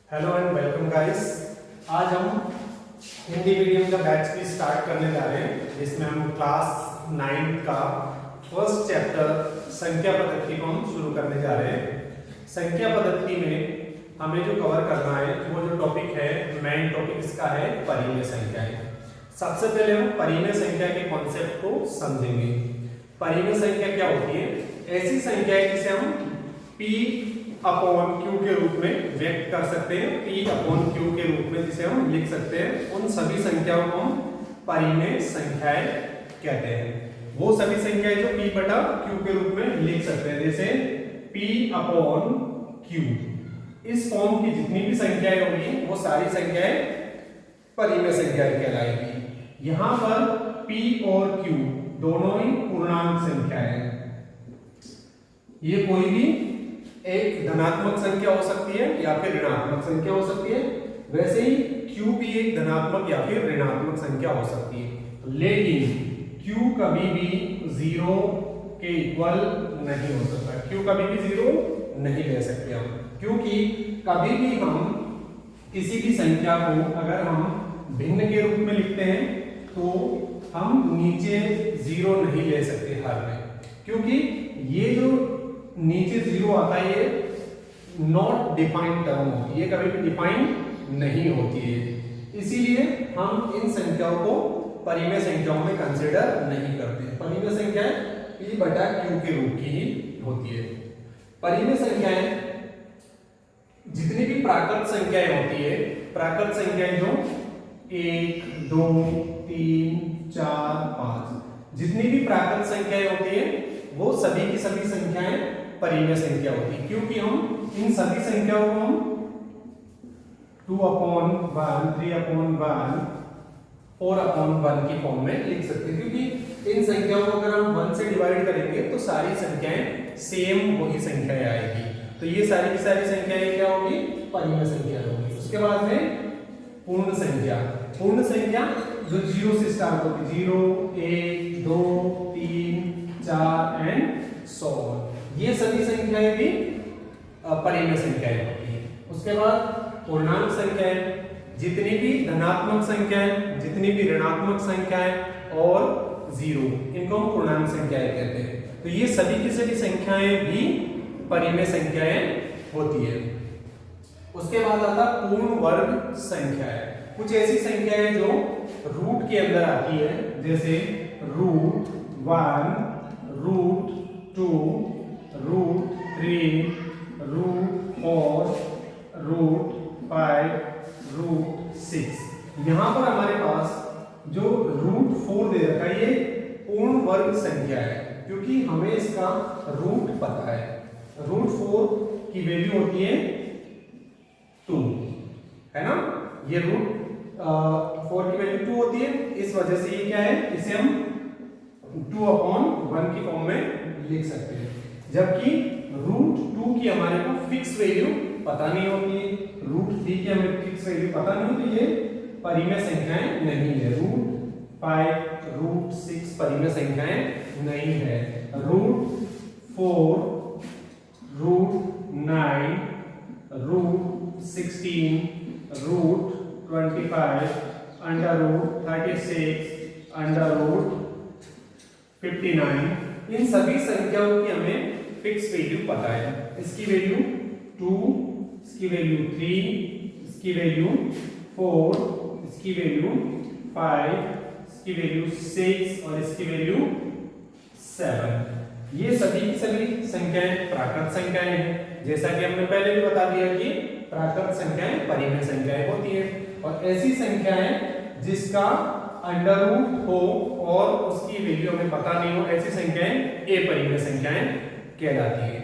Hello and welcome guys. आज हम Hindi medium का बैच भी स्टार्ट करने जा रहे हैं, जिसमें हम क्लास 9 का फर्स्ट चैप्टर संख्या पद्धति को हम शुरू करने जा रहे हैं। संख्या पद्धति में हमें जो कवर करना है, वो जो टॉपिक है, मेन टॉपिक इसका है परिमेय संख्याएं। सबसे पहले हम परिमेय संख्या के कॉन्सेप्ट को समझेंगे। परिमेय संख्या क्या होती है? ऐसी संख्या है जिसे हम P अपॉन Q के रूप में व्यक्त कर सकते हैं। P अपॉन Q के रूप में जिसे हम लिख सकते हैं, उन सभी संख्याओं को हम परिमेय संख्याएं कहते हैं। वो सभी संख्याएं जो P बटा Q के रूप में लिख सकते हैं, जैसे P अपॉन Q। इस फॉर्म की जितनी भी संख्याएं होंगी वो सारी संख्याएं परिमेय संख्याएं कहलाएंगी। यहाँ पर P और Q दोनों ही पूर्णांक संख्याएं हैं। ये कोई भी एक धनात्मक संख्या हो सकती है या फिर ऋणात्मक संख्या हो सकती है। वैसे ही Q भी एक धनात्मक या फिर ऋणात्मक संख्या हो सकती है, लेकिन Q कभी भी 0 के इक्वल नहीं हो सकता। Q कभी भी 0 नहीं ले सकते हम, क्योंकि कभी भी हम किसी भी संख्या को अगर हम भिन्न के रूप में लिखते हैं तो हम नीचे 0 नहीं ले सकते हर में, क्योंकि ये जो नीचे 0 आता है ये नॉट डिफाइंड टर्म होती है, ये कभी भी डिफाइन नहीं होती है। इसीलिए हम इन संख्याओं को परिमेय संख्याओं में कंसीडर नहीं करते। परिमेय संख्याएं P बटा Q के रूप की ही होती है। परिमेय संख्याएं जितनी भी प्राकृत संख्याएं होती है, प्राकृत संख्याएं जो 1, 2, 3, 4, 5 जितनी भी प्राकृत संख्याएं होती है वो सभी की सभी संख्याएं परिमेय संख्या होती है, क्योंकि हम इन सभी संख्याओं को हम 2/1, 3/1, 4/1 की फॉर्म में लिख सकते हैं। क्योंकि इन संख्याओं को अगर हम 1 से डिवाइड करेंगे तो सारी संख्याएं सेम वही संख्याएं आएगी। तो ये सारी की सारी संख्याएं क्या होगी? परिमेय संख्या होगी। उसके बाद में पूर्ण संख्या। पूर्ण संख्या जो 0 से स्टार्ट होती है, 0, 1, 2, 3, 4 एंड सो ऑन, ये सभी संख्याएं भी परिमेय संख्याएं होती हैं। उसके बाद पूर्णांक संख्याएं, जितनी भी धनात्मक संख्याएं, जितनी भी ऋणात्मक संख्याएं और 0, इनको हम पूर्णांक संख्याएं कहते हैं। तो ये सभी की सभी संख्याएं भी परिमेय संख्याएं होती है। उसके बाद आता पूर्ण वर्ग संख्याएं। कुछ ऐसी संख्याएं जो रूट के अंदर आती है, जैसे √1, √2, √3, √4, √5, √6। यहां पर हमारे पास जो √4 दे रखा है, ये पूर्ण वर्ग संख्या है, क्योंकि हमें इसका रूट पता है। √4 की वैल्यू होती है 2, है ना? ये √4 की वैल्यू 2 होती है। इस वजह से ये क्या है, इसे हम 2/1 की फॉर्म में लिख सकते हैं। जबकि √2 की हमारे को फिक्स वैल्यू पता नहीं होती है, √3 की हमें फिक्स वैल्यू पता नहीं होती, ये परिमेय संख्याएं नहीं है। √5, √6 परिमेय संख्याएं नहीं है। √4, √9, √16, √25, √36, √59, इन सभी संख्याओं की हमें फिक्स वैल्यू पता है। इसकी वैल्यू 2, इसकी वैल्यू 3, इसकी वैल्यू 4, इसकी वैल्यू 5, इसकी वैल्यू 6 और इसकी वैल्यू 7। ये सभी की सभी संख्याएं प्राकृत संख्याएं हैं। जैसा कि हमने पहले भी बता दिया कि प्राकृत संख्याएं परिमेय संख्याएं होती हैं, और ऐसी संख्याएं जिसका अंडर रूट हो और उसकी वैल्यू हमें पता नहीं हो, ऐसी संख्याएं अपरिमेय संख्याएं कहलाती है।